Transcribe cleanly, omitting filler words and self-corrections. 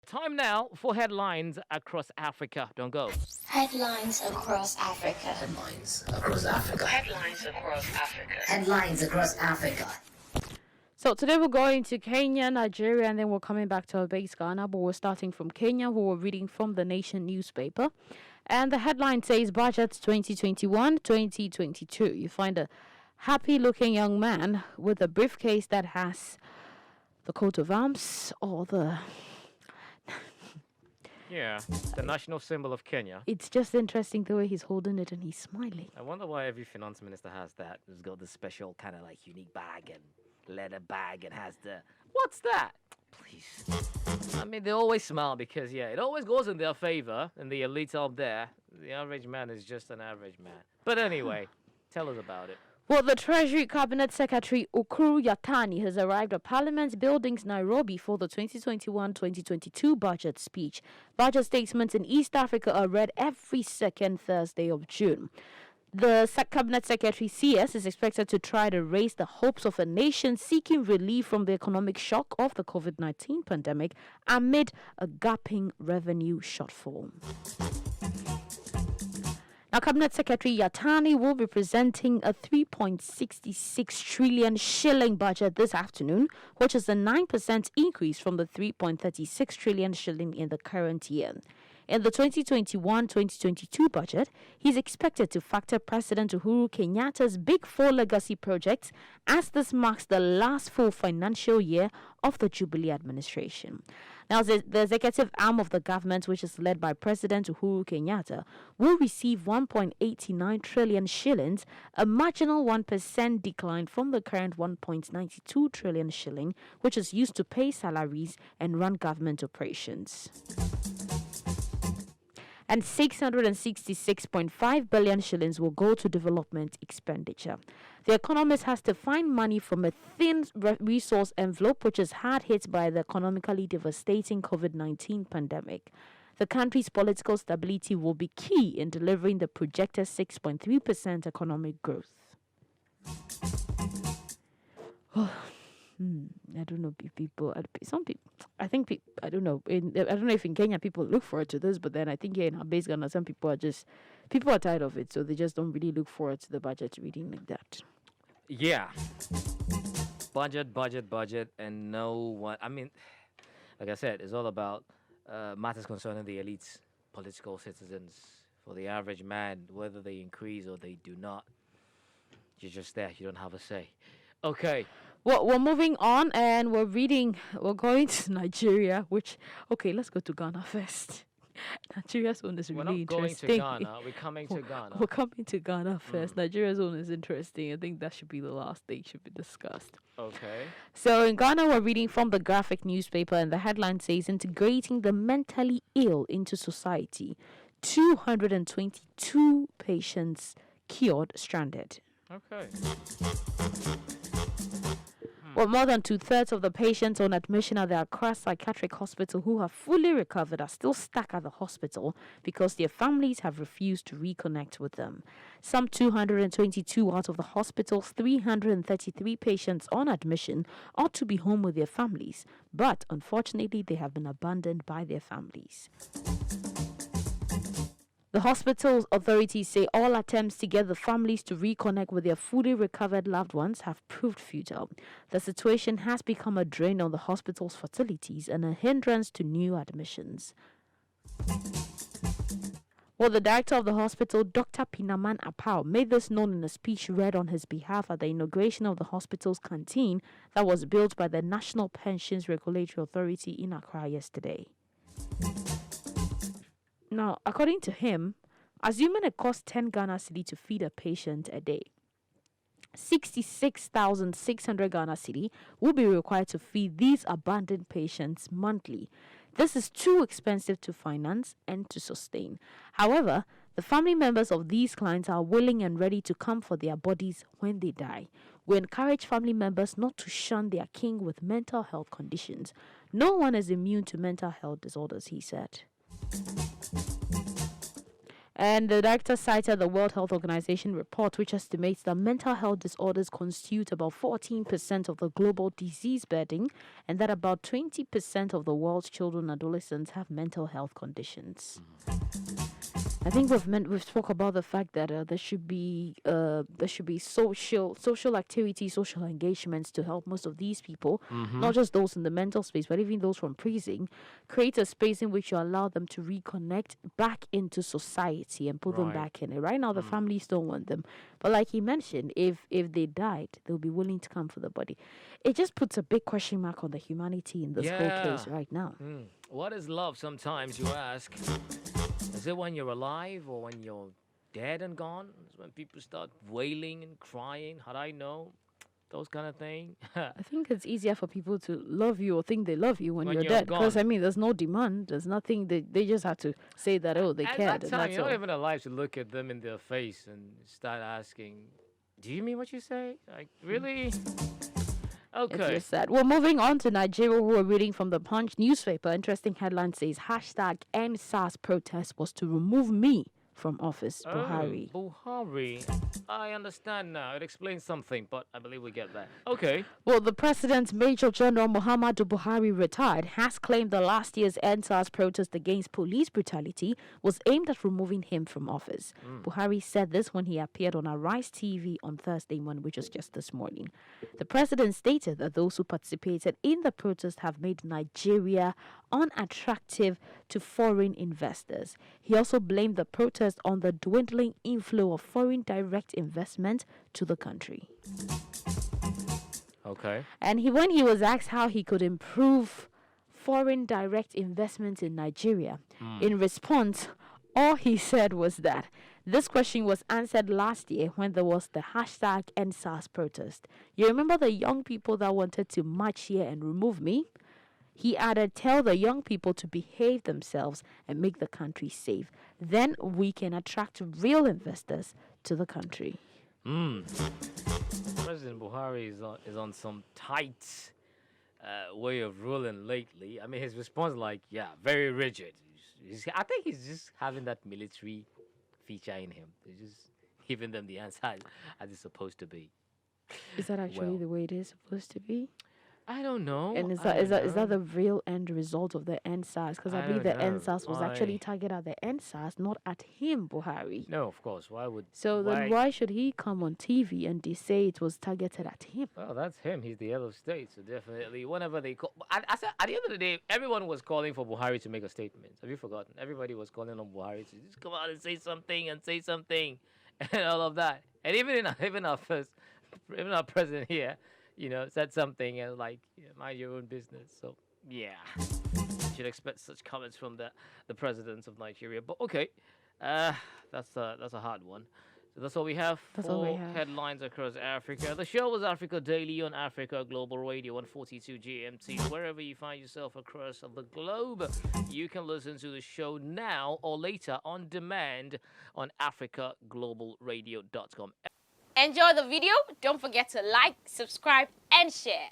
Time now for headlines across Africa. Don't go. Headlines across Africa. Headlines across Africa. Headlines across Africa. Headlines across Africa. So today we're going to Kenya, Nigeria, and then we're coming back to our base Ghana. But we're starting from Kenya, where we're reading from the Nation newspaper. And the headline says Budget 2021-2022. You find a happy-looking young man with a briefcase that has the coat of arms or the... Yeah, the national symbol of Kenya. It's just interesting the way he's holding it and he's smiling. I wonder why every finance minister has that. It's got this special kind of like unique bag and leather bag and has the... What's that? Please. I mean, they always smile because, yeah, it always goes in their favor and the elites up there. The average man is just an average man. But anyway, tell us about it. Well, the Treasury Cabinet Secretary Ukuru Yatani has arrived at Parliament's buildings, Nairobi, for the 2021-2022 budget speech. Budget statements in East Africa are read every second Thursday of June. The Cabinet Secretary CS is expected to try to raise the hopes of a nation seeking relief from the economic shock of the COVID-19 pandemic amid a gaping revenue shortfall. Now, Cabinet Secretary Yatani will be presenting a 3.66 trillion shilling budget this afternoon, which is a 9% increase from the 3.36 trillion shilling in the current year. In the 2021-2022 budget, he's expected to factor President Uhuru Kenyatta's Big Four legacy projects, as this marks the last full financial year of the Jubilee administration. Now, the executive arm of the government, which is led by President Uhuru Kenyatta, will receive 1.89 trillion shillings, a marginal 1% decline from the current 1.92 trillion shilling, which is used to pay salaries and run government operations. And 666.5 billion shillings will go to development expenditure. The economist has to find money from a thin resource envelope, which is hard hit by the economically devastating COVID-19 pandemic. The country's political stability will be key in delivering the projected 6.3% economic growth. I don't know, people. Some people, I think, I don't know. I don't know if in Kenya people look forward to this, but then I think here in our base Ghana, some people are tired of it, so they just don't really look forward to the budget reading like that. Yeah. Budget, and know what... I mean, like I said, it's all about matters concerning the elites, political citizens. For the average man, whether they increase or they do not, you're just there. You don't have a say. Okay. Well, we're moving on and we're going to Nigeria, okay, let's go to Ghana first. Nigeria's one is really interesting. We're not going to Ghana, we're coming to Ghana. We're coming to Ghana first. Nigeria's one is interesting. I think that should be the last thing should be discussed. Okay. So in Ghana, we're reading from the Graphic newspaper, and the headline says, integrating the mentally ill into society. 222 patients cured stranded. Okay. Well, more than 2/3 of the patients on admission at the Accra Psychiatric Hospital who have fully recovered are still stuck at the hospital because their families have refused to reconnect with them. Some 222 out of the hospital's 333 patients on admission ought to be home with their families, but unfortunately they have been abandoned by their families. The hospital's authorities say all attempts to get the families to reconnect with their fully recovered loved ones have proved futile. The situation has become a drain on the hospital's facilities and a hindrance to new admissions. Well, the director of the hospital, Dr. Pinaman Apau, made this known in a speech read on his behalf at the inauguration of the hospital's canteen that was built by the National Pensions Regulatory Authority in Accra yesterday. Now, according to him, assuming it costs 10 Ghana cedi to feed a patient a day, 66,600 Ghana cedi will be required to feed these abandoned patients monthly. This is too expensive to finance and to sustain. However, the family members of these clients are willing and ready to come for their bodies when they die. We encourage family members not to shun their king with mental health conditions. No one is immune to mental health disorders, he said. And the director cited the World Health Organization report, which estimates that mental health disorders constitute about 14% of the global disease burden, and that about 20% of the world's children and adolescents have mental health conditions. I think we've spoke about the fact that there should be social activities, social engagements to help most of these people, not just those in the mental space, but even those from prison. Create a space in which you allow them to reconnect back into society and put them Right. back in it. Right now, the families don't want them, but like he mentioned, if they died, they'll be willing to come for the body. It just puts a big question mark on the humanity in this whole case Yeah. right now. What is love? Sometimes you ask. Is it when you're alive or when you're dead and gone? It's when people start wailing and crying. How'd I know? Those kind of thing. I think it's easier for people to love you or think they love you when When you're you're dead. Because, gone. I mean, there's no demand. There's nothing. They just have to say that, oh, they At cared. that And time, that's you're not all. even alive to look at them in their face and start asking, "Do you mean what you say? Like, really?" It's Okay. just sad. Well, moving on to Nigeria, who are reading from the Punch newspaper. Interesting headline says, hashtag End SARS protest was to remove me from office. Buhari. Buhari. I understand now. It explains something, but I believe we get that. Okay. Well, the president, Major General Muhammadu Buhari, retired, has claimed that last year's NSAS protest against police brutality was aimed at removing him from office. Buhari said this when he appeared on Arise TV on Thursday morning, which was just this morning. The president stated that those who participated in the protest have made Nigeria unattractive to foreign investors. He also blamed the protest on the dwindling inflow of foreign direct investment to the country. Okay. And when he was asked how he could improve foreign direct investment in Nigeria, in response, all he said was that this question was answered last year when there was the hashtag NSAS protest. You remember the young people that wanted to march here and remove me? He added, tell the young people to behave themselves and make the country safe. Then we can attract real investors to the country. President Buhari is on some tight way of ruling lately. I mean, his response, like, yeah, very rigid. I think he's just having that military feature in him. He's just giving them the answer as it's supposed to be. Is that actually Well, the way it is supposed to be? I don't know. And is I that don't is that know. the real end result of the NSAS? Because I I believe the don't know. NSAS was actually Why? targeted at the NSAS, not at him, Buhari. No, of course. Why would? So then why should he come on TV and say it was targeted at him? Well, that's him. He's the head of state, so definitely. Whenever they call, I said at the end of the day, everyone was calling for Buhari to make a statement. Have you forgotten? Everybody was calling on Buhari to just come out and say something and all of that. And even our president here, said something and like, mind your own business. So yeah, you should expect such comments from the presidents of Nigeria. But okay, that's a hard one. So that's all we have That's for all we have. headlines across Africa. The show was Africa Daily on Africa Global Radio 142 GMT. Wherever you find yourself across the globe, you can listen to the show now or later on demand on africaglobalradio.com. Enjoy the video. Don't forget to like, subscribe, and share.